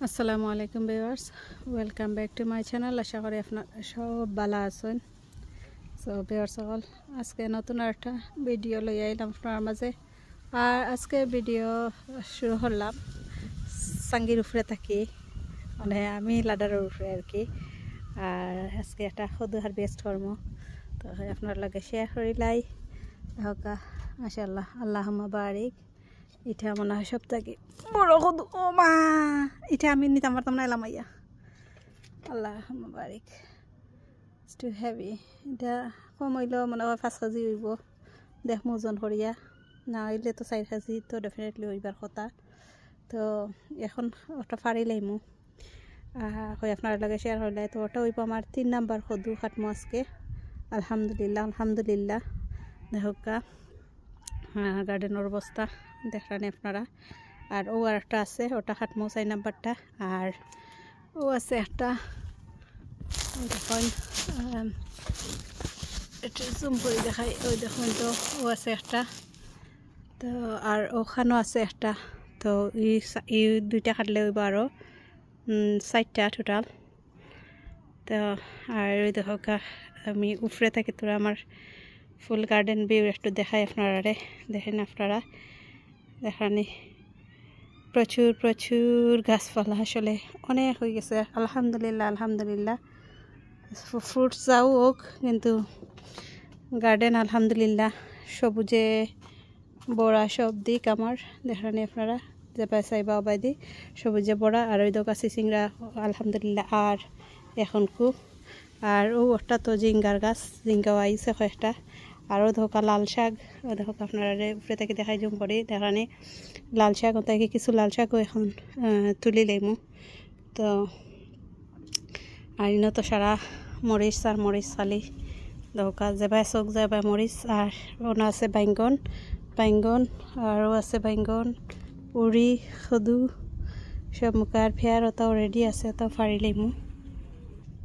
আসসালামু আলাইকুম viewers, welcome back to my channel. আশা করি আপনার সব ভালো আছেন। সো ভিউয়ার্স সকল, আজকে নতুন একটা ভিডিও লই আইলাম আপনার মাঝে। আর আজকে ভিডিও শুরু করলাম সাঙ্গির উপরে থাকি, মানে আমি লাডারের উপরে আর কি। আর আজকে একটা সদু হারভেস্ট করবো, তো আপনার লগে শেয়ার করিলাই হোক। মাশাআল্লাহ, আল্লাহুম্মা বারিক। এটা মনে হয় সব থেকে বড় কদু। ও মা, এটা আমি নিতাম পারতাম না, এলাম আইয়া। আল্লাহুম্মা বারিক। It's two heavy. এটা কম হইলেও মনে হয় 5 কেজি হইব, দেখমু ওজন করিয়া। না হইলে তো 4 কেজি তো ডেফিনেটলি হইবার কথা। তো এখন ওটা ফাড়ি লাইমু, হয় আপনার লগে শেয়ার হইলাই। তো ওটা হইব আমার 3 নাম্বার কদু খাটমু আজকে। আলহামদুলিল্লাহ আলহামদুলিল্লাহ। দেখা গার্ডেনের অবস্থা দেখলেন আপনারা। আর ও আর একটা আছে, ওটা খাটমো 4 নাম্বারটা। আর ও আছে একটা, দেখুন এটা জুম করে দেখাই। ওই দেখুন, তো ও আছে একটা, তো আর ওখানেও আছে একটা। তো এই দুইটা কাটলে হইব আরও 4টা টোটাল। তো আর ওই দেখো, আমি উপরে থাকি, তোরা আমার ফুল গার্ডেন ভিউ একটু দেখাই আপনারা। দেখেন আপনারা, দেখানি প্রচুর প্রচুর গাছপালা, আসলে অনেক হয়ে গেছে। আলহামদুলিল্লাহ আলহামদুলিল্লাহ। ফ্রুটস যাও হোক, কিন্তু গার্ডেন আলহামদুলিল্লাহ সবুজে বড়া সব দিক আমার। দেখানি আপনারা যে চাইবা অবাইদি সবুজে বড়া। আর ওই দোকা চিচিংরা আলহামদুলিল্লাহ। আর এখন খুব, আর ও একটা তো জিঙ্গার গাছ, জিঙ্গাও আইছে কয়েকটা। আরও ধোকা লাল শাক, দেখো আপনারা উপরে থেকে দেখাই জুম করি। দেখানি লাল শাক, তাকে কিছু লাল শাকও এখন তুলি লাইমু। তো আর ইনো তো সারা মরিচ আর মরিচ খালি ধোকা যেবাই চোখ যাবাই মরিচ। আর ওনা আছে বাইঙ্গন, বাইঙ্গন আরও আছে বাইঙ্গন, উড়ি, সদু সব মুখার ফেয়ার। ওটাও রেডি আছে, ওটাও ফাড়ি লাইমু।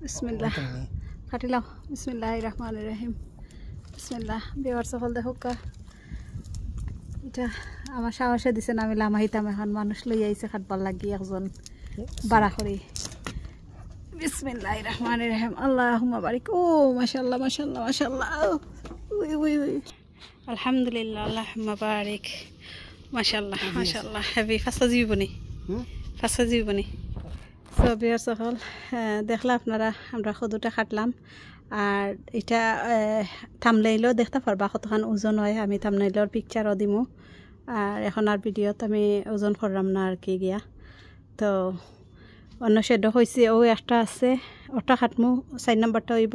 বিসমিল্লাহ কাটিলাম। বিসমিল্লাহির রহমানির রহিম। বিসমিল্লাহ। বিয়ার সকল দেখোকা, এটা আমার সাহসে দিছে না, আমি লামাহিতাম। এখন মানুষ লই আইছে খাটবার লাগি একজন বাড়া করি। বিসমিল্লাহির রহমানির রহিম। আল্লাহুম্মা বারিক। ও মাশাআল্লাহ মাশাআল্লাহ মাশাআল্লাহ। উই উই উই, আলহামদুলিল্লাহ আল্লাহুম্মা বারিক। মাশাআল্লাহ মাশাআল্লাহ। হেভি ফাঁসা জীবনী, ফাঁসা জীবনী। তো বিয়ার সকল, দেখলা আপনারা আমরা কদুটা খাটলাম। আর এটা থামনেইলও দেখতে পারবা কতখান ওজন হয়। আমি থামনেইলর পিকচারও দিমু। আর এখন আর ভিডিওত আমি ওজন করলাম না আর কি গিয়া। তো অন্য শেড হয়েছে, ও একটা আছে, ওটা খাটমু 4 নাম্বারটা হইব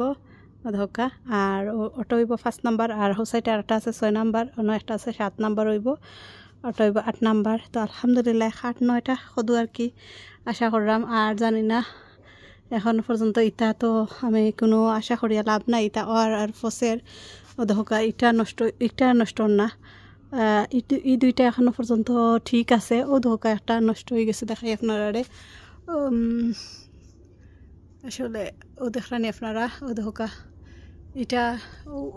ধোকা। আর ওটা হইব 5 নাম্বার। আর হোসাইটা একটা আছে 6 নাম্বার, অন্য একটা আছে 7 নাম্বার হইব, ওটা হইব 8 নাম্বার। তো আলহামদুলিল্লাহ 8-9টা কদু আর কি আশা করলাম। আর জানি না এখন পর্যন্ত ইটা তো আমি কোনো আশা করিয়া লাভ নাই। ইটা আর ফসের ধোকা, ইটা নষ্ট না। এই দুইটা এখনো পর্যন্ত ঠিক আছে। ও ধোকা একটা নষ্ট হয়ে গেছে, দেখাই আপনারা। আসলে ও দেখলানি আপনারা, ও ধোকা এটা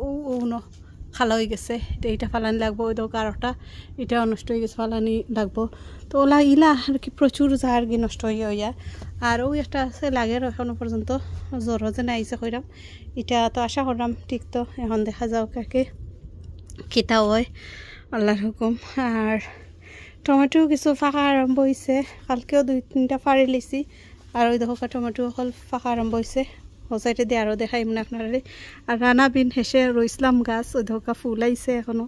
ও খালা হয়ে গেছে। এটা ফালানি লাগবো। ওই ধোকা আর ওটা এটাও নষ্ট হয়ে গেছে, ফালানি লাগবো। তো ওলা ইলা আর কি প্রচুর যা আর কি নষ্ট হয়ে যায়। আর ওই একটা আছে লাগের, এখনো পর্যন্ত জ্বর যেন আইসে কইরাম। এটা তো আশা করলাম ঠিক। তো এখন দেখা যাও কাকে কিতা হয়, আল্লাহর হুকুম। আর টমেটো কিছু ফাঁকা আরম্ভ হয়েছে, কালকেও 2-3টা ফাড়ি লিছি। আর ওই দেখো টমেটো অকল ফাঁকা আরম্ভ হয়েছে। হোসাইটে দিয়ে আরও দেখাই মনে আপনারা। আর রানা বিন হেসে রইসলাম গাছ, ওই ধোকা ফুল আইছে এখনও।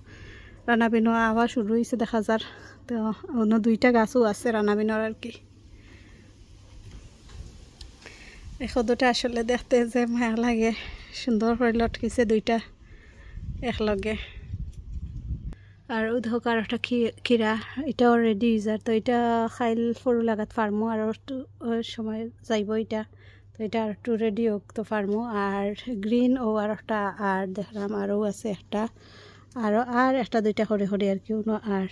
রানা বিনও আবার শুরু হয়েছে দেখা যার। তো অন্য 2টা গাছও আছে রানা বিনর আর কি। এই কদুটা আসলে দেখতে যে মায়া লাগে, সুন্দর করে লটকিছে 2টা একলগে। আর ও ধোকার একটা খিরা, এটাও রেডি হয়ে যায়। তো এটা খাইল সরু লাগাত ফার্মো, আর সময় যাইব এটা। তো এটা আর একটু রেডি হোক তো ফার্মো। আর গ্রিন ও আর একটা, আর দেখলাম আরও আছে একটা, আর একটা 2টা করে আর কি। আর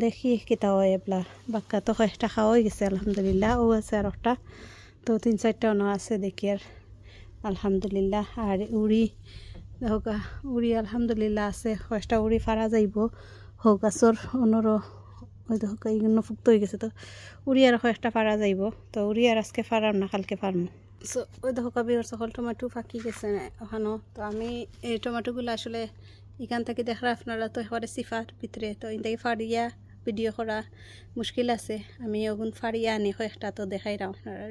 দেখি কিতা হয় এবলা। বাক্কা তো কয়েকটা খাওয়া হয়ে গেছে আলহামদুলিল্লাহ। ও আছে আর একটা, তো 3-4টা অন্য আছে দেখি আর আলহামদুলিল্লাহ। আর উড়ি হোকা, উড়ি আলহামদুলিল্লাহ আছে। কয়েকটা উড়ি ফারা যাইব হোক গাছর অন্যরও ওই দেখো এইগুলো ফুক্ত হয়ে গেছে তো উড়ি আর একটা পারা যাইব তো উড়ি আর আজকে পারাম না কালকে পারমু সো ওই দেখো কাবির সকল টমেটো ফাঁকি গেছে ওখানেও তো আমি এই টমেটোগুলো আসলে এখান থেকে দেখরা আপনারা তো একেবারে সিফার ভিতরে তো এখান থেকে ফাড়িয়া ভিডিও করা মুশকিল আছে আমি ওগুন ফাড়িয়া আনি কয়েকটা তো দেখাই রাম আপনারা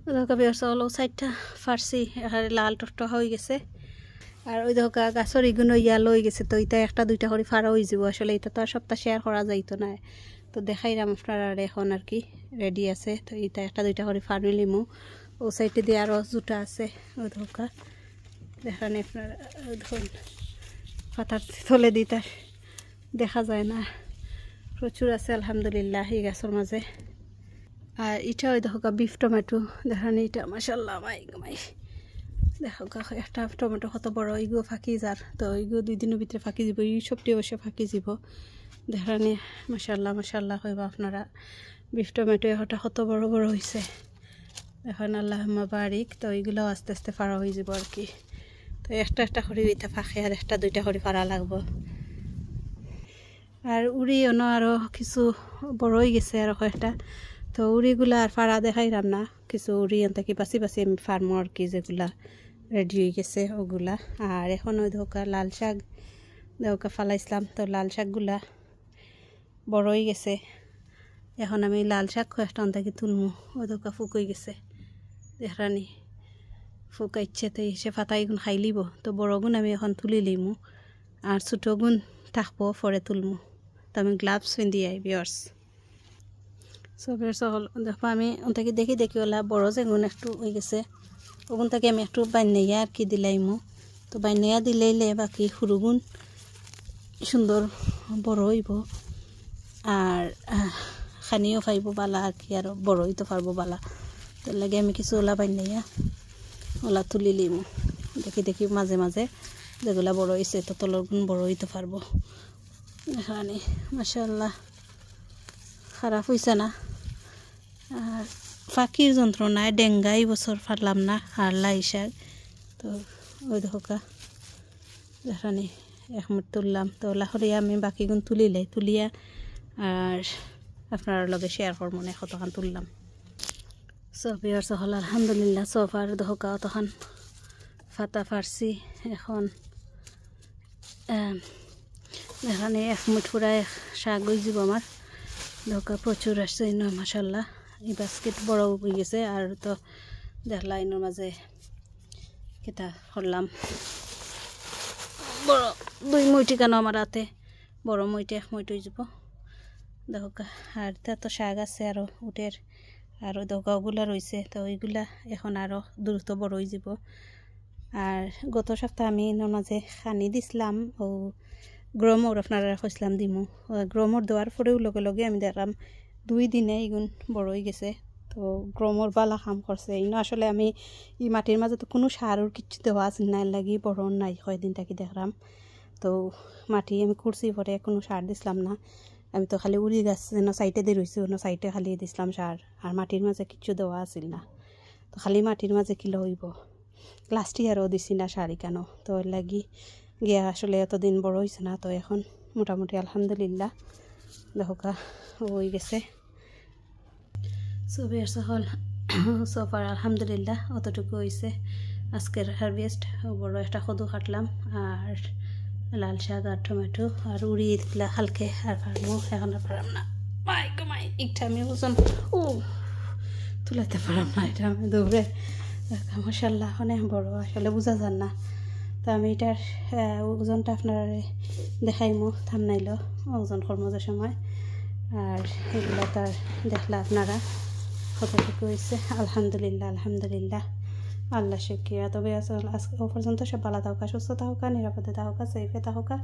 ওই দেখো কাবির সকল ও সাইডটা ফার্সি এখানে লাল টকটকা হয়ে গেছে আর ওই দেখো গাছর ইগুলো ইয়া লই গেছে তো এটা একটা দুইটা করে ফাড়া হয়ে যাব আসলে এটা তো আর সপ্তাহ শেয়ার করা যাইতো না তো দেখাইলাম আপনারা এখন আর কি রেডি আছে তো এটা একটা দুইটা করে ফাড়ি লিমু ও সাইডে দিয়ে আরও জুটা আছে ওই ধোকা দেখান আপনারা ধরুন পাতার থলে দিতে দেখা যায় না প্রচুর আছে আলহামদুলিল্লাহ এই গাছের মাঝে আর এটা ওই দেখো বিফ টমেটো দেখান এটা মাশাআল্লাহ মাই মাই দেখো একটা টমেটো কত বড় এইগুলো ফাঁকি যার তো এইগুলো 2 দিনের ভিতরে ফাঁকি যাব এই সবটি অবশ্যই ফাঁকি যাব দেখানি মাশাআল্লাহ মাশাআল্লাহ কইবা আপনারা বিফ টমেটো এটা কত বড় বড় হয়েছে এখন আল্লাহুম্মা বারিক তো এইগুলো আস্তে আস্তে ফাড়া হয়ে যাব আর কি তো একটা একটা করে এটা ফাঁকি আর একটা দুইটা করে ফাড়া লাগবো আর উড়ি অন্য আরও কিছু বড় হয়ে গেছে আর কয়েকটা তো উড়িগুলা আর ফাড়া দেখাইলাম না কিছু উড়ি এন থেকে বাছি বাছি আমি ফার্মো আর কি যেগুলা রেডি হয়ে গেছে ওগুলা আর এখন ওই ধোকা লাল শাক ধোকা ফালাইছিলাম তো লাল শাকগুলা বড় হয়ে গেছে এখন আমি লাল শাক কয়েকটা থেকে তুলমু ওই ধোকা ফুক হয়ে গেছে দেখানি ফুকাইছে তো সে ফাতাই গুণ খাই লিব তো বড় গুণ আমি এখন তুলি লিমু আর ছোটো গুণ থাকবো পরে তুলমু তো আমি গ্লাভস পিন্ধি আই বিয়ার্স সবের সকল দেখো আমি ওটাকে দেখি দেখি ওলা বড় যে গুণ একটু হয়ে গেছে ওগুন থেকে আমি একটু বাইনাইয়া আর কি দিলাইমু তো বাইনাইয়া দিলেইলে বাকি সরুগুণ সুন্দর বড় হইব আর খানিও পাইব বালা আর কি আর বড় হইতে পারবো বালা তার লাগে আমি কিছু ওলা বাইনাইয়া ওলা তুলি লিমু দেখি দেখি মাঝে মাঝে যেগুলা বড় হয়েছে তো তলর গুণ বড় হইতে পারবো এখানে মাশাআল্লাহ খারাপ হয়েছে না আর ফাঁকির যন্ত্রণায় ডেঙ্গাই বছর ফারলাম না আর লাই শাক তো ওই ধোকা দেখানি একমুট তুললাম তো লাহরি আমি বাকিগুণ তুলিয়া আর আপনার লগে শেয়ার করবো না কতখান তুললাম সব ইয়ার হল আলহামদুলিল্লাহ সব আর ধোকা তখন ফাতা ফারসি এখন এখানে একমুট ফুরায় শাক হয়ে যাব আমার ধোকা প্রচুর আসছে মাশাআল্লাহ এই বাস্কেট বড় হয়ে গেছে আর তো দেখলা এর মাঝে কেটা করলাম বড় 2 মুইটি কেন আমার হাতে বড় মুইটি 1 মুইটি হয়ে যাব ধোকা আর তা তো শাক আছে আরও উটের আর ধোকাগুলা রয়েছে তো ওইগুলা এখন আরও দ্রুত বড় হয়ে যাব আর গত সপ্তাহে আমি এর মাঝে খানি দিছিলাম ও গ্রোমর আপনারা কইছিলাম দিমু গ্রোমর দেওয়ার পরেও লগে লগে আমি দেখলাম 2 দিনে এগুন বড় হয়ে গেছে তো গ্রোমর বালা কাম করছে ইনো আসলে আমি এই মাটির মাঝে তো কোনো সারর কিছু দেওয়া আছে না লাগি বড় নাই কয়দিন থাকি দেখলাম তো মাটি আমি খুঁড়ছি পরে কোনো সার দিছিলাম না আমি তো খালি উড়ি গাছ যেন সাইডে দিয়ে রয়েছি অন্য সাইডে খালি দিছিলাম সার আর মাটির মাঝে কিছু দেওয়া আছিল না তো খালি মাটির মাঝে কিলো হইব লাস্ট ইয়ারও দিছি না শাড়ি কেন তো ওর লাগি গিয়া আসলে এতদিন বড় হয়েছে না তো এখন মোটামুটি আলহামদুলিল্লাহ দেখা হয়ে গেছে সবের সকল সফার আলহামদুলিল্লাহ অতটুকু হয়েছে আজকের হারভেস্ট বড় একটা কদু কাটলাম আর লাল শাক আর টমেটো আর উড়ি দিলা হালকে আর পারবো এখন আর পারাম না মাই একটা আমি ওজন তুলাতে পারাম না এটা আমি দৌড়ে মাশাআল্লাহ অনেক বড় আসলে বোঝা যান না তো আমি এটার ওজনটা আপনারা দেখাইমু থামনাইল ওজন কর্মজের সময় আর এগুলো তার দেখলা আপনারা কতটুকু হয়েছে আলহামদুলিল্লাহ আলহামদুলিল্লাহ আল্লাহ শুকরিয়া তবে আজকে পর্যন্ত সব ভালো থাকা সুস্থ থাকা নিরাপদে থাকা সেফে থাকা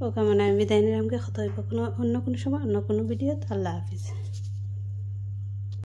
ও কামনা বিদায় নিলামকে কত হইব কোনো অন্য কোনো সময় অন্য কোনো ভিডিও আল্লাহ হাফিজ।